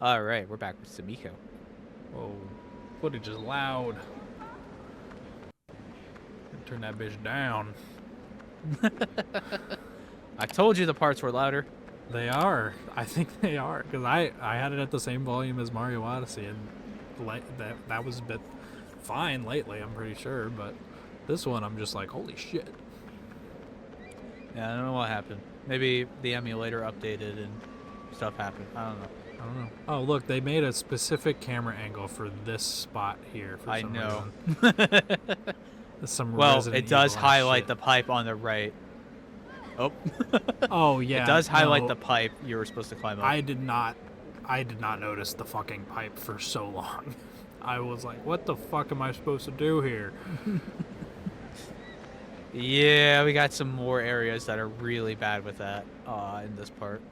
All right, we're back with some Ico. Whoa, footage is loud. Turn that bitch down. I told you the parts were louder. They are. I think they are. Because I had it at the same volume as Mario Odyssey, and that was a bit fine lately, I'm pretty sure. But this one, I'm just like, holy shit. Yeah, I don't know what happened. Maybe the emulator updated and stuff happened. I don't know. Oh, look, they made a specific camera angle for this spot here. For some know. reason. Some well, Resident it does Evil highlight shit. the pipe on the right. Oh. Oh yeah. It does highlight no, the pipe you were supposed to climb up. I did not notice the fucking pipe for so long. I was like, what the fuck am I supposed to do here? Yeah, we got some more areas that are really bad with that in this part.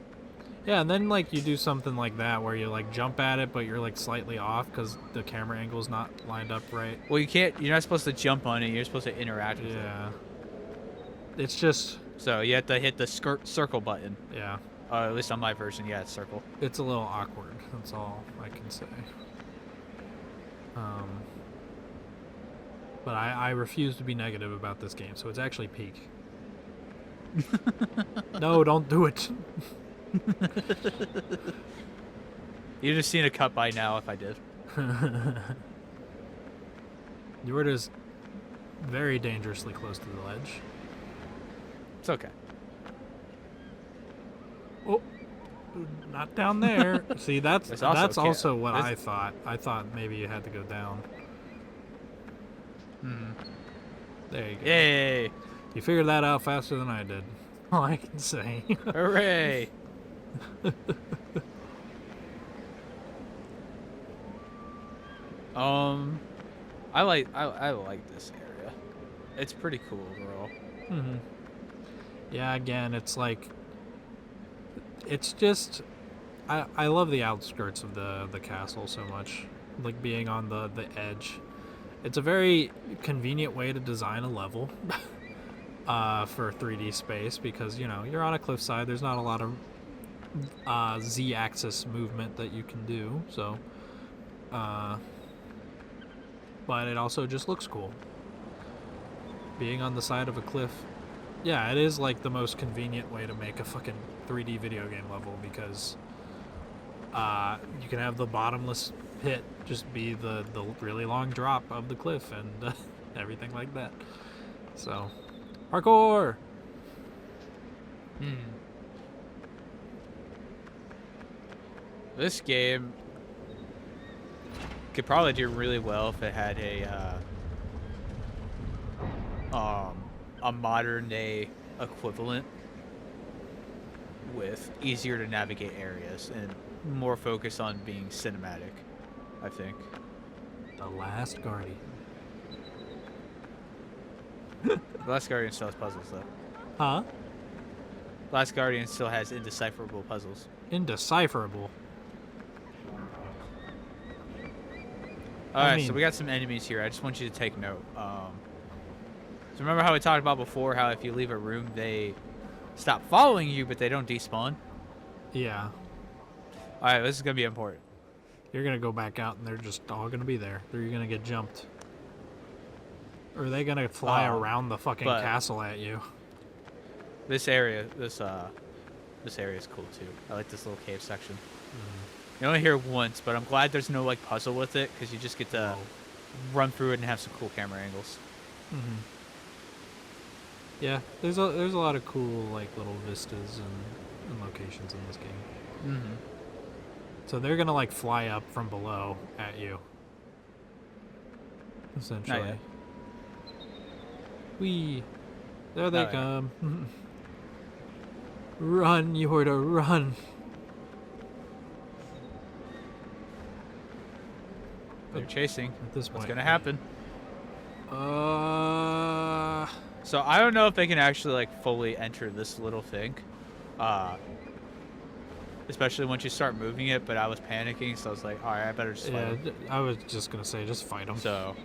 Yeah, and then like you do something like that where you like jump at it, but you're like slightly off because the camera angle's not lined up right. Well, you can't. You're not supposed to jump on it. You're supposed to interact with it. Yeah. It's just. So you have to hit the circle button. Yeah. At least on my version, yeah, it's circle. It's a little awkward. That's all I can say. But I refuse to be negative about this game, so it's actually peak. No, don't do it. You'd have seen a cut by now if I did. You were just very dangerously close to the ledge. It's okay. Oh, not down there. See, that's also what I thought. I thought maybe you had to go down. There you go. Yay! You figured that out faster than I did. All I can say. Hooray! I like this area. It's pretty cool overall. Yeah, again, it's like it's just I love the outskirts of the castle so much. Like being on the edge. It's a very convenient way to design a level for 3D space because, you know, you're on a cliffside. There's not a lot of Z-axis movement that you can do. So, but it also just looks cool. Being on the side of a cliff. Yeah, it is like the most convenient way to make a fucking 3D video game level because you can have the bottomless pit just be the really long drop of the cliff and everything like that. So, parkour! This game could probably do really well if it had a modern day equivalent with easier to navigate areas and more focus on being cinematic, I think. The Last Guardian. The Last Guardian still has puzzles, though. Huh? Last Guardian still has indecipherable puzzles. Indecipherable? Alright, so we got some enemies here. I just want you to take note. So remember how we talked about before, how if you leave a room, they stop following you, but they don't despawn? Yeah. Alright, this is going to be important. You're going to go back out and they're just all going to be there. They're going to get jumped. Or are they going to fly around the fucking castle at you? This area is cool too. I like this little cave section. You only hear it once, but I'm glad there's no like puzzle with it because you just get to run through it and have some cool camera angles. Yeah, there's a lot of cool like little vistas and locations in this game. So they're gonna like fly up from below at you. Essentially. Whee! There they come. Run, Yorda, run! They're chasing. At this point, what's gonna happen? So I don't know if they can actually like fully enter this little thing, especially once you start moving it. But I was panicking, so I was like, all right, I better just fight them. I was just gonna say, just fight them. So,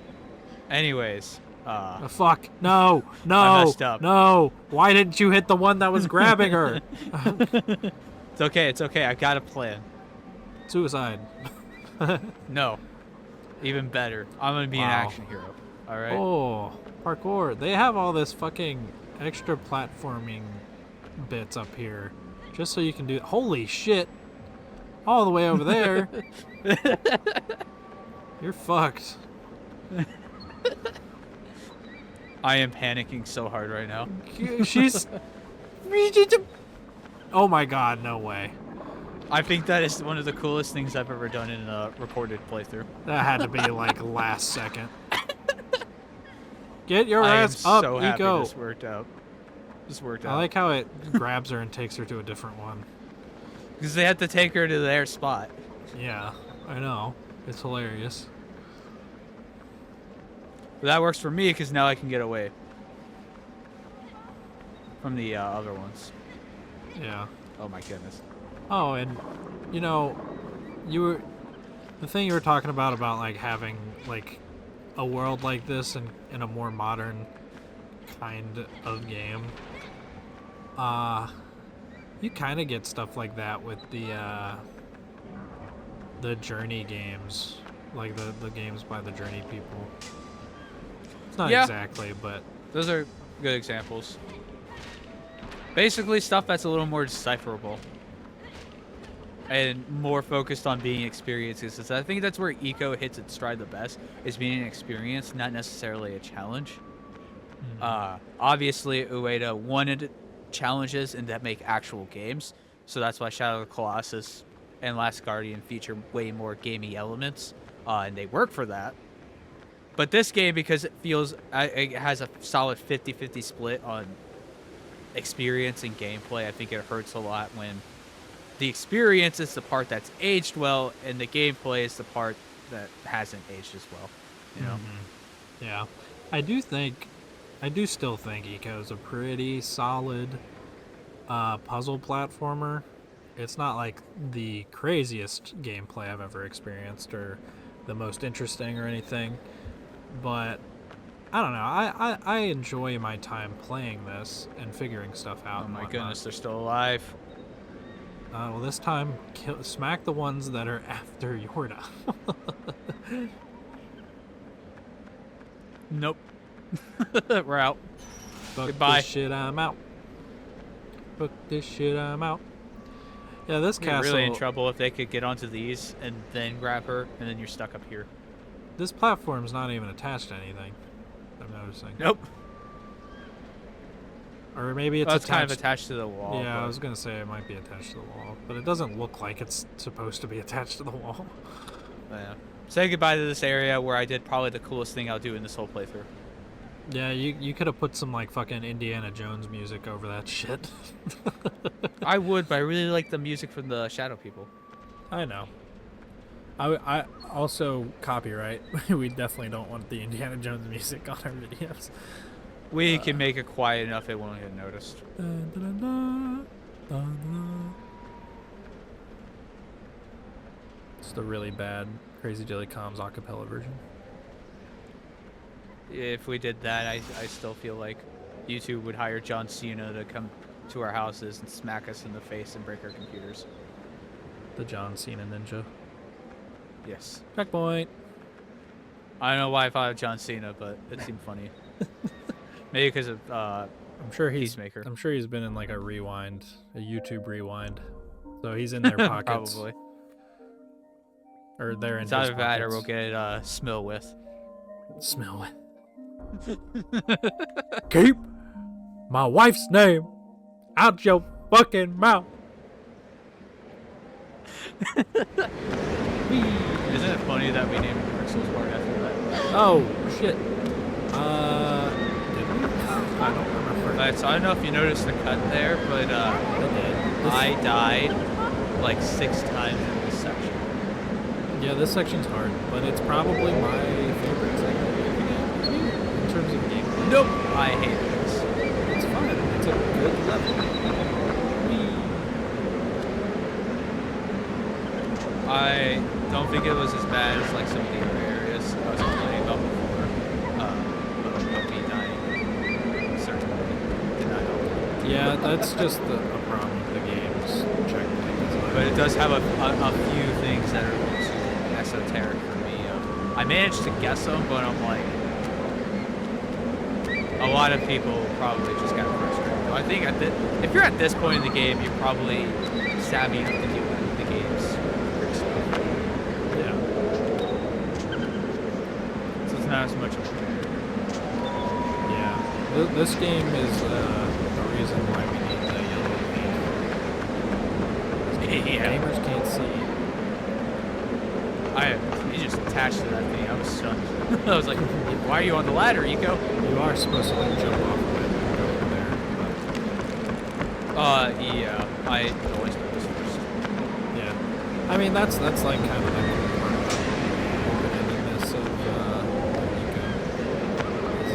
anyways, fuck! No! I messed up. No! Why didn't you hit the one that was grabbing her? It's okay. It's okay. I got a plan. Suicide. No. Even better. I'm gonna be an Wow. action hero. All right. Oh, parkour. They have all this fucking extra platforming bits up here. Just so you can do... Holy shit. All the way over there. You're fucked. I am panicking so hard right now. She's... Oh my god, no way. I think that is one of the coolest things I've ever done in a recorded playthrough. That had to be like last second. Get your I am ass up, so happy Ico. this worked out. This worked out. I like how it grabs her and takes her to a different one. Because they had to take her to their spot. Yeah, I know. It's hilarious. But that works for me because now I can get away from the other ones. Yeah. Oh my goodness. Oh, and you know, the thing you were talking about like having like a world like this in a more modern kind of game. You kind of get stuff like that with the Journey games, like the games by the Journey people. It's not exactly, but those are good examples. Basically, stuff that's a little more decipherable and more focused on being experiences. I think that's where Ico hits its stride the best, is being an experience, not necessarily a challenge. Obviously, Ueda wanted challenges and that make actual games, so that's why Shadow of the Colossus and Last Guardian feature way more gamey elements, and they work for that. But this game, because it has a solid 50-50 split on experience and gameplay, I think it hurts a lot when the experience is the part that's aged well and the gameplay is the part that hasn't aged as well, you know? Yeah. I do still think Ico is a pretty solid puzzle platformer. It's not like the craziest gameplay I've ever experienced or the most interesting or anything, but I don't know. I enjoy my time playing this and figuring stuff out. Oh my goodness, they're still alive. Well, this time, smack the ones that are after Yorda. Nope. We're out. Fuck Goodbye. this shit, I'm out. Fuck this shit, I'm out. Yeah, this You're castle... really in trouble if they could get onto these and then grab her, and then you're stuck up here. This platform's not even attached to anything, I'm noticing. Nope. Or maybe it's kind of attached to the wall. Yeah, I was going to say it might be attached to the wall, but it doesn't look like it's supposed to be attached to the wall. Yeah. Say goodbye to this area where I did probably the coolest thing I'll do in this whole playthrough. Yeah, you could have put some like fucking Indiana Jones music over that shit. I would, but I really like the music from the Shadow people. I know. I also copyright. We definitely don't want the Indiana Jones music on our videos. We can make it quiet enough it won't get noticed. It's the really bad Crazy Daily Comms acapella version. If we did that, I still feel like YouTube would hire John Cena to come to our houses and smack us in the face and break our computers. The John Cena ninja. Yes. Checkpoint. I don't know why I thought of John Cena, but it seemed funny. Maybe because of I'm sure Peacemaker. I'm sure he's been in like a YouTube rewind. So he's in their pockets. Probably. Or they're in It's his either that or pockets. we'll get Smell with. Smell it. Keep my wife's name out your fucking mouth. Isn't it funny that we named Crystal's Park after that? Oh shit. Did we? I don't remember. So I don't know if you noticed the cut there, but I died like 6 times in this section. Yeah, this section's hard, but it's probably my favorite section in terms of gameplay. Nope, I hate this. It's fun. It's a good level. I don't think it was as bad as like some of the other areas I was complaining about before. But me dying certainly did not help. Yeah, that's just a problem with the game's checkpoint design. but it does have a few things that are a little too esoteric for me. I managed to guess them, but I'm like, a lot of people probably just got frustrated. So I think if you're at this point in the game, you're probably savvy enough to deal with the game's trick stuff. Yeah. So it's not as much of a Yeah. This game is the reason why we need the yellow paint. yeah. Gamers can't see. You just attached to that thing. I was stunned. I was like, why are you on the ladder, Ico? You are supposed to like jump off of it and go over there. Yeah. I always do this first. Yeah. I mean, that's like kind of the cool part about open-endedness of Ico. Is,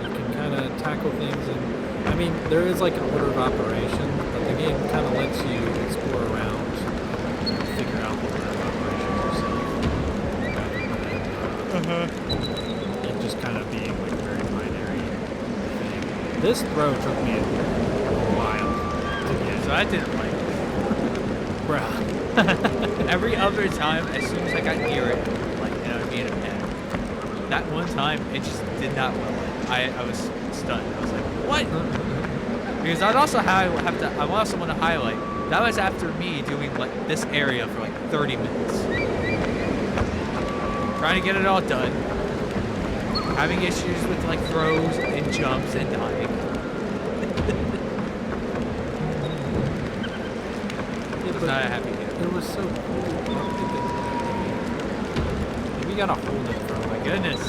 you can kind of tackle things, and I mean, there is like an order of operation, but the game kind of lets you explore around and figure out the order of operations yourself. It just kind of being like a very binary thing. This throw took me a while to get. So I didn't like it. Bruh. Every other time, as soon as I got near it, like, and I would be in a panic. That one time, it just did not well. I was stunned. I was like, what? Because I also want to highlight, that was after me doing like this area for like 30 minutes. Trying to get it all done. Having issues with like throws and jumps and dying. It was not a happy game. It was so cool. We gotta hold it for Oh my goodness.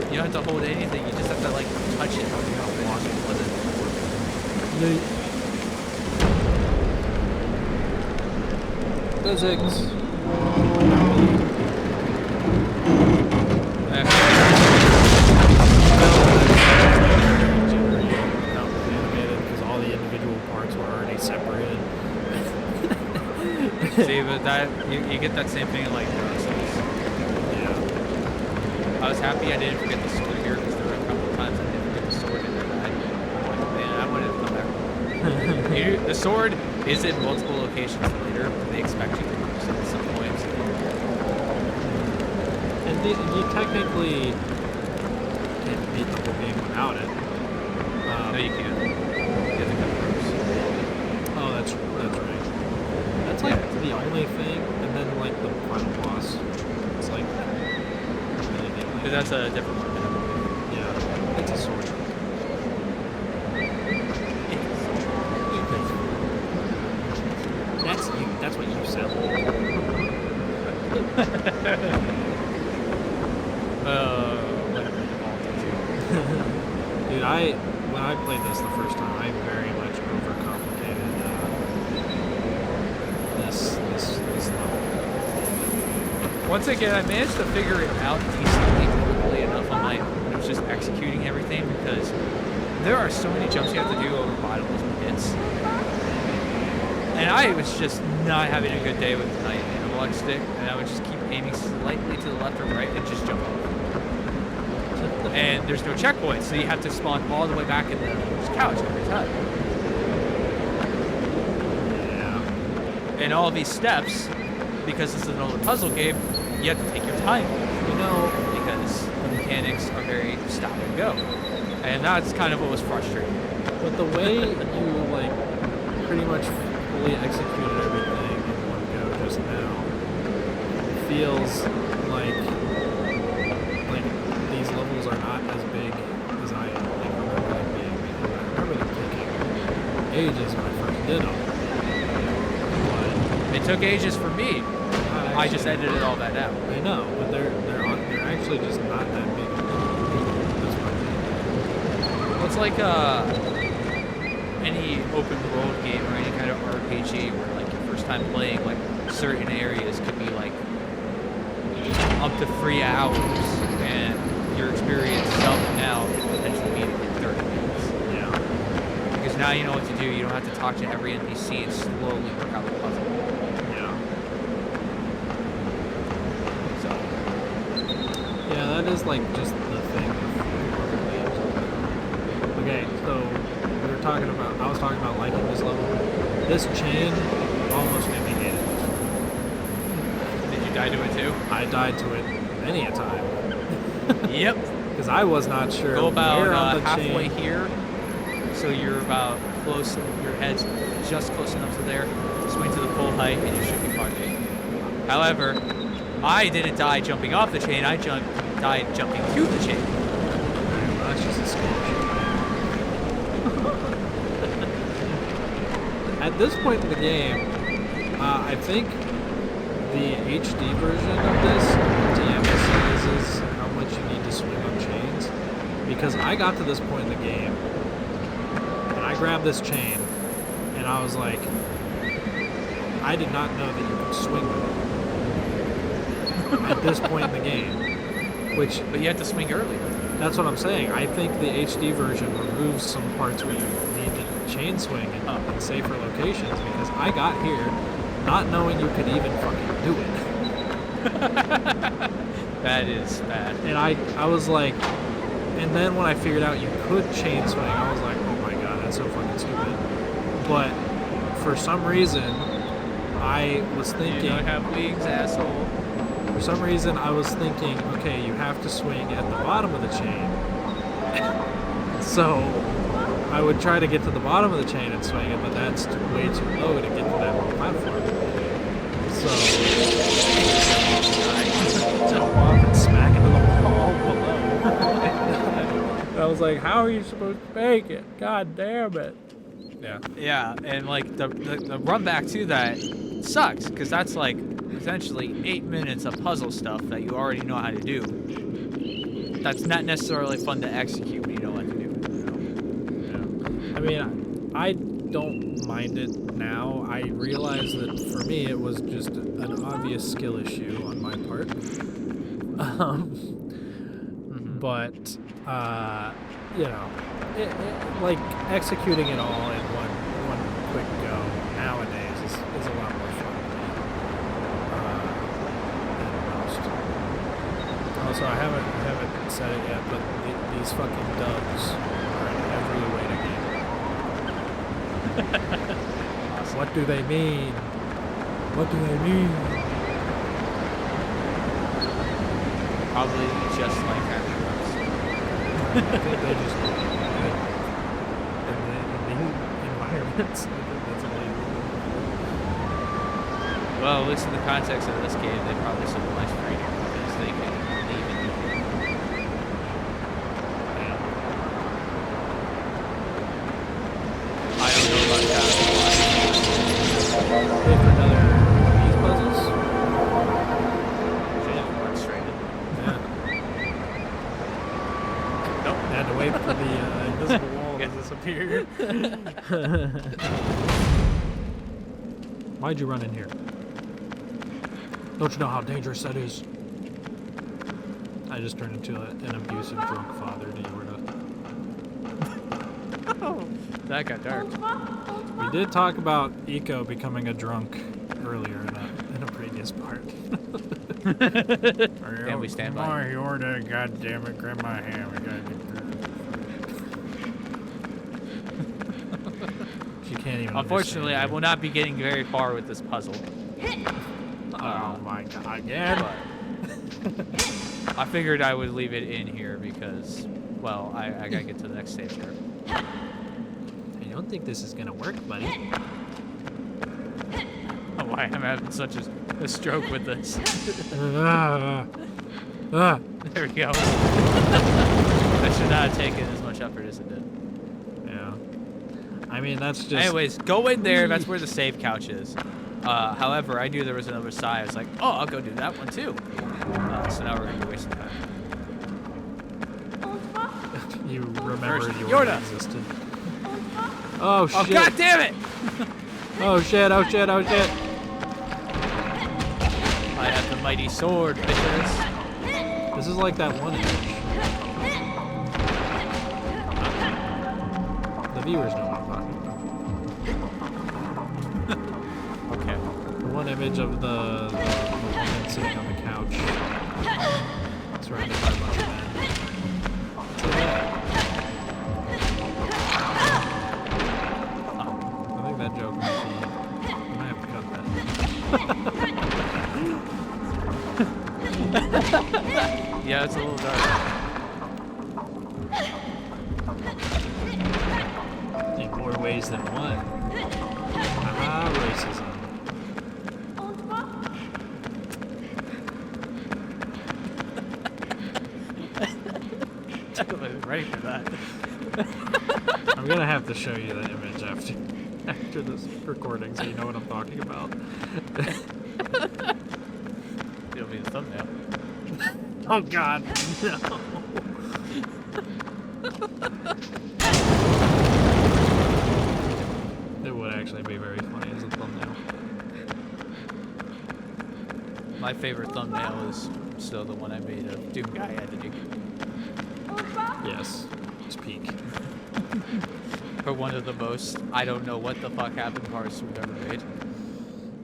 You don't have to hold anything, you just have to like touch it. You don't walk it with it. Physics. Because all the individual parts were already separated. See, but that you get that same thing in like Dark Souls. Yeah. I was happy I didn't forget the sword here because there were a couple of times I didn't forget the sword in there. I'm like, man, I wanted to come back. The sword is in multiple locations later, but they expect you to use it at some points. And you technically can beat the whole game without it. No, you can't. You have to cut the ropes. Oh, that's right. That's like the only thing, and then like the final boss. It's like really the only. Because that's a different one. Yeah, it's a sword. That's what you said. Whatever you call it. Dude, when I played this the first time, I very much overcomplicated this level. Once again, I managed to figure it out decently quickly enough on my when I was just executing everything because there are so many jumps you have to do over bottomless pits. And I was just not having a good day with my analog stick, and I would just keep aiming slightly to the left or right and just jump off. And there's no checkpoint, so you have to spawn all the way back in the couch every time. Yeah. And all these steps, because this is an older puzzle game, you have to take your time, because the mechanics are very stop and go. And that's kind of what was frustrating. But the way you like pretty much fully executed everything in one go just now feels like these levels are not as big as I remember them being. Because I remember them taking ages when I first did them. But It took ages for me. I just edited all that out. I know, but they're actually just not that big. That's what I think. Well, it's like any open world game or any kind of RPG where like your first time playing, like certain areas could be like up to 3 hours, and your experience selling out is potentially being in 30 minutes. Yeah. Because now you know what to do. You don't have to talk to every NPC and slowly work out the puzzle. Yeah. So Yeah, that is like just the thing with horror games. Okay, so I was talking about liking this level. This chain almost made me hate it. Did you die to it too? I died to it many a time. Yep. Because I was not sure Go about where on the halfway chain. here, so you're about close. Your head's just close enough to there. Swing to the full height, and you should be parked. However, I didn't die jumping off the chain. I died jumping to the chain. Well, that's just a sketch. At this point in the game, I think the HD version of this de-emphasizes how much you need to swing on chains. Because I got to this point in the game, and I grabbed this chain, and I was like, I did not know that you could swing with it at this point in the game. But you had to swing earlier. That's what I'm saying. I think the HD version removes some parts where you need to chain swing in safer locations, because I got here not knowing you could even fucking do it. That is bad. And I was like, and then when I figured out you could chain swing, I was like, oh my god, that's so fucking stupid. But for some reason, I was thinking... You don't have wings, asshole. For some reason, I was thinking, okay, you have to swing at the bottom of the chain. So, I would try to get to the bottom of the chain and swing it, but that's way too low to get to that platform. So, I jump off and smack into the wall below. I was like, how are you supposed to make it? God damn it. Yeah. Yeah, and like the run back to that sucks, because that's like essentially 8 minutes of puzzle stuff that you already know how to do. That's not necessarily fun to execute when you know what to do. Yeah. I mean, I don't mind it now. I realize that for me it was just an obvious skill issue on my part. But you know, like executing it all in one quick go nowadays is a lot more fun than most. Also, I haven't said it yet, but these fucking doves are in every away game. Awesome. What do they mean? What do they mean? Probably just like having drugs. I think they just in the environments. I think that's amazing. Well, at least in the context of this game, they probably civilized training because they can leave and do it. Yeah. I don't know about that. Wait for another these puzzles? Should have run straight in. Yeah. Nope. I had to wait for the invisible wall to disappear. Why'd you run in here? Don't you know how dangerous that is? I just turned into an abusive drunk father. Did you Oh, that got dark. We did talk about Ico becoming a drunk earlier in a previous part. And we stand by. My order, God damn it, grab my hand. We gotta get She can't even. Unfortunately, I will not be getting very far with this puzzle. Oh my god, again? I figured I would leave it in here because, well, I gotta get to the next stage here. I don't think this is gonna work, buddy. Oh, why am I having such a stroke with this? There we go. That should not have taken as much effort as it did. Yeah. I mean, that's just... Anyways, go in there. That's where the save couch is. However, I knew there was another side. I was like, oh, I'll go do that one too. So now we're going to be wasting time. You remembered First, you Yorda. existed. Oh, shit. Oh, god damn it! Oh, shit, oh, shit, oh, shit. I have the mighty sword, bitches. This is like that one image. The viewers know what I'm talking about. Okay. The one image of the woman sitting on the couch. Surrounded by a bunch of men. I think that joke might be Yeah, it's a little dark. In more ways than one. Ah, racism. I wasn't ready for that. I'm gonna have to show you the image after this recording so you know what I'm talking about. It'll be the thumbnail. Oh god, no. It would actually be very funny as a thumbnail. My favorite thumbnail is still the one I made of Doom Guy editing. Yes, it's peak. For one of the most I don't know what the fuck happened parts we've ever made.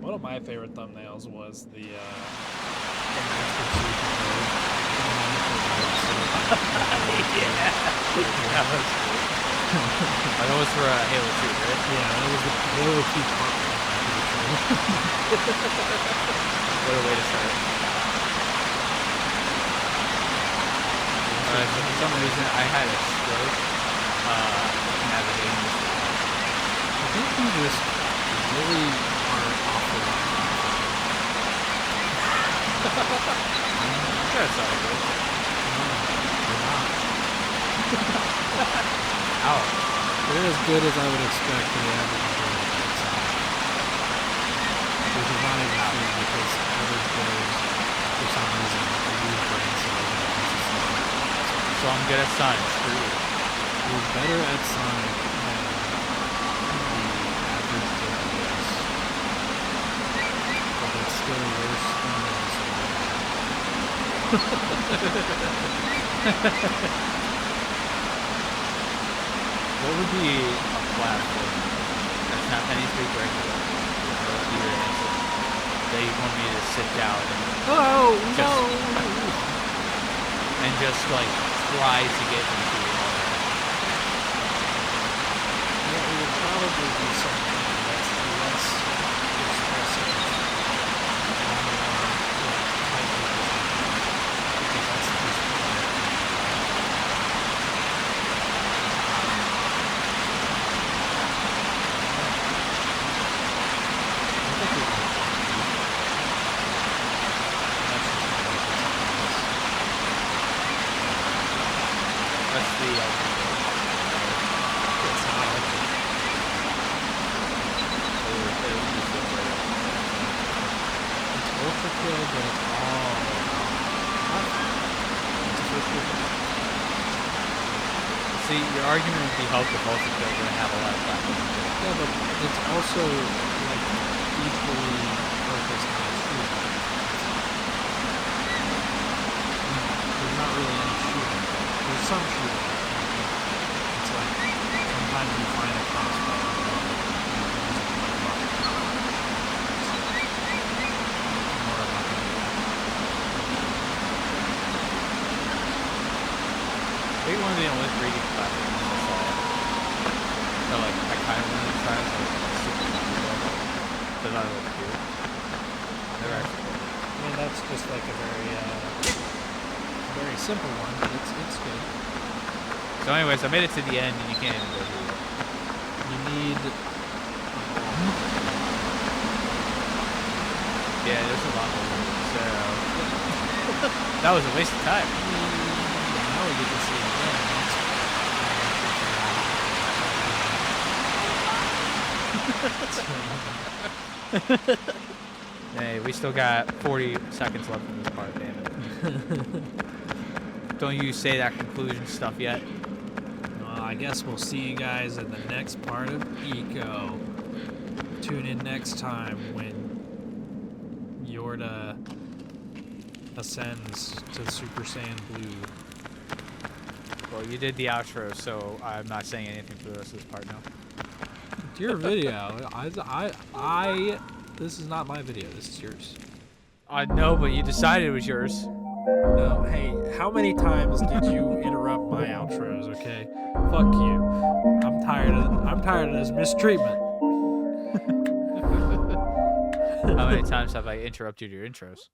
One of my favorite thumbnails was the Yeah. That was that was for Halo 2, right? Yeah, that was the Halo 2 part. What a way to start. So for some reason I had a stroke navigating this. I think you just really are awful. That's all good. You're not. Ow. They're as good as I would expect for the average player. Which is not even true because average players, for some reason, they use brain cells and it makes it slow. So I'm good at science. Screw you. You're better at Sonic than the average player is. But it's still worse than What would be a platform that's not any big regular that you want me to sit down Oh, and just like try to get into it? Yeah, it would probably be something that's less expressive. Because that's just That's the it's not like it's ultra kill, but it's all it's a first person. See, your argument would be helpful if also they're going to have a lot of platforms. Yeah, but it's also like equally focused on shooting. There's not really any shooting. There's some shooting. It's like sometimes you find a crossbow. I think one of the only 3D platforms I saw that like I kind of wanted to try is like Super Mario. Because I look cute. They're actually cool. I mean, that's just like a very simple one, but it's good. So anyways, I made it to the end and you can't even go through it. You need Yeah, there's a lot more. So that was a waste of time. now we get to see it again. Hey, we still got 40 seconds left in this part, damn it. Don't you say that conclusion stuff yet. Well, I guess we'll see you guys in the next part of Ico. Tune in next time when Yorda ascends to Super Saiyan Blue. Well, you did the outro, so I'm not saying anything for the rest of this part now. It's your video. This is not my video. This is yours. I know, but you decided it was yours. No, hey, how many times did you interrupt my outros? Okay, fuck you. I'm tired of this mistreatment. How many times have I interrupted your intros?